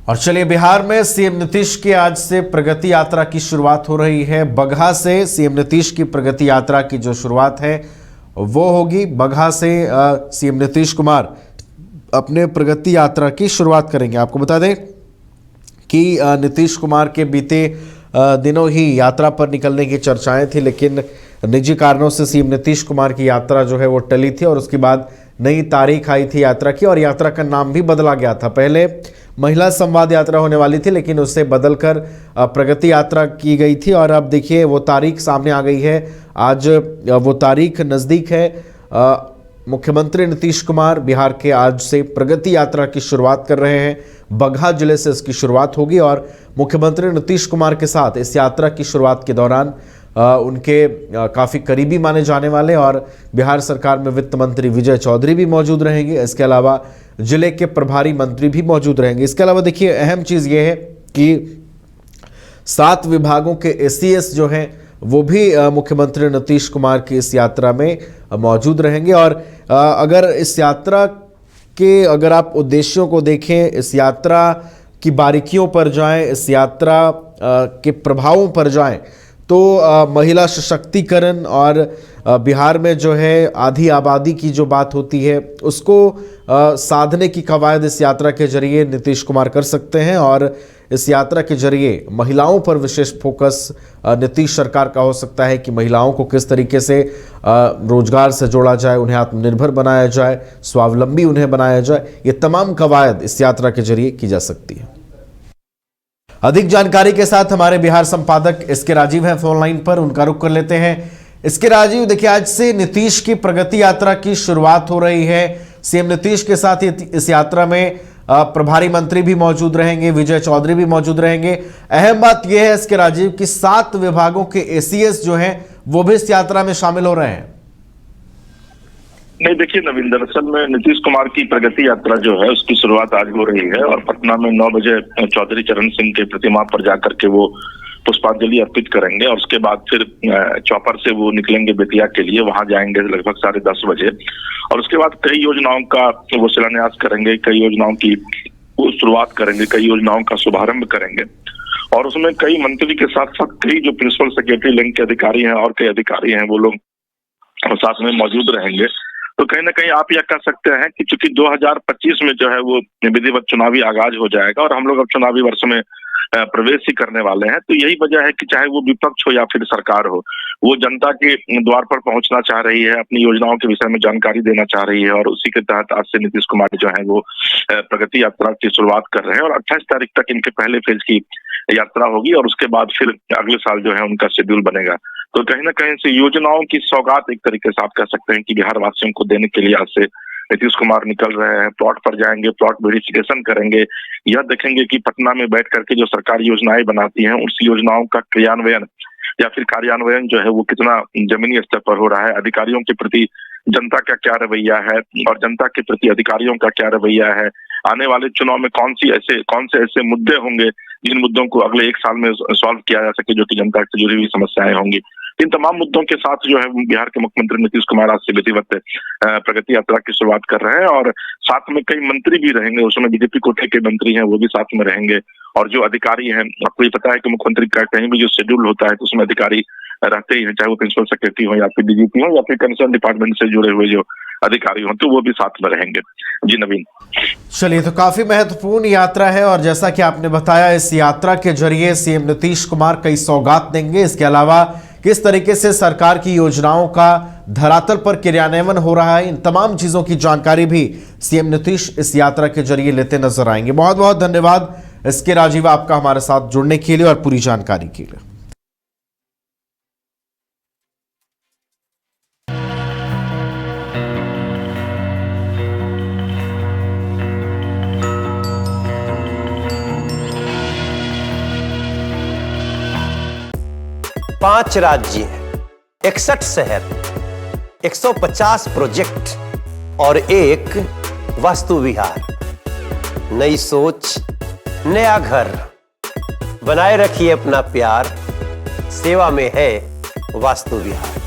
और चलिए, बिहार में सीएम नीतीश की आज से प्रगति यात्रा की शुरुआत हो रही है। बगहा से सीएम नीतीश की प्रगति यात्रा की जो शुरुआत है वो होगी। बगहा से सीएम नीतीश कुमार अपने प्रगति यात्रा की शुरुआत करेंगे। आपको बता दें कि नीतीश कुमार के बीते दिनों ही यात्रा पर निकलने की चर्चाएं थी, लेकिन निजी कारणों से सीएम नीतीश कुमार की यात्रा जो है वो टली थी और उसके बाद नई तारीख आई थी यात्रा की, और यात्रा का नाम भी बदला गया था। पहले महिला संवाद यात्रा होने वाली थी, लेकिन उससे बदलकर प्रगति यात्रा की गई थी। और अब देखिए वो तारीख सामने आ गई है। आज वो तारीख नज़दीक है। मुख्यमंत्री नीतीश कुमार बिहार के आज से प्रगति यात्रा की शुरुआत कर रहे हैं। बगहा जिले से इसकी शुरुआत होगी और मुख्यमंत्री नीतीश कुमार के साथ इस यात्रा की शुरुआत के दौरान उनके काफ़ी करीबी माने जाने वाले और बिहार सरकार में वित्त मंत्री विजय चौधरी भी मौजूद रहेंगे। इसके अलावा जिले के प्रभारी मंत्री भी मौजूद रहेंगे। इसके अलावा देखिए अहम चीज़ ये है कि 7 विभागों के एसीएस जो हैं वो भी मुख्यमंत्री नीतीश कुमार की इस यात्रा में मौजूद रहेंगे। और अगर इस यात्रा के अगर आप उद्देश्यों को देखें, इस यात्रा की बारीकियों पर जाएं, इस यात्रा के प्रभावों पर जाएं, तो महिला सशक्तिकरण और बिहार में जो है आधी आबादी की जो बात होती है उसको साधने की कवायद इस यात्रा के जरिए नीतीश कुमार कर सकते हैं। और इस यात्रा के जरिए महिलाओं पर विशेष फोकस नीतीश सरकार का हो सकता है कि महिलाओं को किस तरीके से रोजगार से जोड़ा जाए, उन्हें आत्मनिर्भर बनाया जाए, स्वावलंबी उन्हें बनाया जाए। ये तमाम कवायद इस यात्रा के जरिए की जा सकती है। अधिक जानकारी के साथ हमारे बिहार संपादक एसके राजीव हैं फोन लाइन पर, उनका रुख कर लेते हैं। एसके राजीव, देखिए आज से नीतीश की प्रगति यात्रा की शुरुआत हो रही है। सीएम नीतीश के साथ इस यात्रा में प्रभारी मंत्री भी मौजूद रहेंगे, विजय चौधरी भी मौजूद रहेंगे। अहम बात यह है एसके राजीव कि 7 विभागों के एसीएस जो हैं वो भी इस यात्रा में शामिल हो रहे हैं। नहीं, देखिए नवीन, दरअसल में नीतीश कुमार की प्रगति यात्रा जो है उसकी शुरुआत आज हो रही है और पटना में 9 बजे चौधरी चरण सिंह के प्रतिमा पर जाकर के वो पुष्पांजलि अर्पित करेंगे और उसके बाद फिर चौपर से वो निकलेंगे बेतिया के लिए, वहां जाएंगे लगभग 10:30 बजे और उसके बाद कई योजनाओं का वो शिलान्यास करेंगे, कई योजनाओं की वो शुरुआत करेंगे, कई योजनाओं का शुभारंभ करेंगे और उसमें कई मंत्री के साथ साथ कई जो प्रिंसिपल सेक्रेटरी लिंक के अधिकारी हैं और कई अधिकारी हैं वो लोग साथ में मौजूद रहेंगे। तो कहीं ना कहीं आप यह कह सकते हैं कि चूंकि 2025 में जो है वो विधिवत चुनावी आगाज हो जाएगा और हम लोग अब चुनावी वर्ष में प्रवेश ही करने वाले हैं, तो यही वजह है कि चाहे वो विपक्ष हो या फिर सरकार हो, वो जनता के द्वार पर पहुंचना चाह रही है, अपनी योजनाओं के विषय में जानकारी देना चाह रही है और उसी के तहत आज से नीतीश कुमार जो है वो प्रगति यात्रा की शुरुआत कर रहे हैं और 28 तारीख तक इनके पहले फेज की यात्रा होगी और उसके बाद फिर अगले साल जो है उनका शेड्यूल बनेगा। तो कहीं ना कहीं से योजनाओं की सौगात एक तरीके से आप कह सकते हैं कि बिहार वासियों को देने के लिए आज से नीतीश कुमार निकल रहे हैं। प्लॉट पर जाएंगे, प्लॉट वेरिफिकेशन करेंगे, यह देखेंगे कि पटना में बैठ करके जो सरकार योजनाएं बनाती हैं उस योजनाओं का क्रियान्वयन या फिर कार्यान्वयन जो है वो कितना जमीनी स्तर पर हो रहा है, अधिकारियों के प्रति जनता का क्या रवैया है और जनता के प्रति अधिकारियों का क्या रवैया है, आने वाले चुनाव में कौन से ऐसे मुद्दे होंगे जिन मुद्दों को अगले 1 साल में सॉल्व किया जा सके जो कि जनता से जुड़ी हुई समस्याएं होंगी। इन तमाम मुद्दों के साथ जो है बिहार के मुख्यमंत्री नीतीश कुमार आज से विधिवत प्रगति यात्रा की शुरुआत कर रहे हैं और साथ में कई मंत्री भी रहेंगे, उसमें बीजेपी कोटे के मंत्री हैं वो भी साथ में रहेंगे और जो अधिकारी हैं, आपको ये पता है कि मुख्यमंत्री का कहीं भी जो शेड्यूल होता है तो उसमें अधिकारी रहते ही हैं, चाहे वो प्रिंसिपल सेक्रेटरी हो या फिर डीजीपी हो या फिर कंसर्न डिपार्टमेंट से जुड़े हुए जो अधिकारी हों तो वो भी साथ में रहेंगे। जी नवीन, चलिए, तो काफी महत्वपूर्ण यात्रा है और जैसा कि आपने बताया इस यात्रा के जरिए सीएम नीतीश कुमार कई सौगात देंगे। इसके अलावा किस तरीके से सरकार की योजनाओं का धरातल पर क्रियान्वयन हो रहा है, इन तमाम चीजों की जानकारी भी सीएम नीतीश इस यात्रा के जरिए लेते नजर आएंगे। बहुत बहुत धन्यवाद एसके राजीव आपका हमारे साथ जुड़ने के लिए और पूरी जानकारी के लिए। पांच राज्य, 61 शहर, 150 प्रोजेक्ट और एक वास्तु विहार। नई सोच, नया घर। बनाए रखिए अपना प्यार, सेवा में है वास्तु विहार।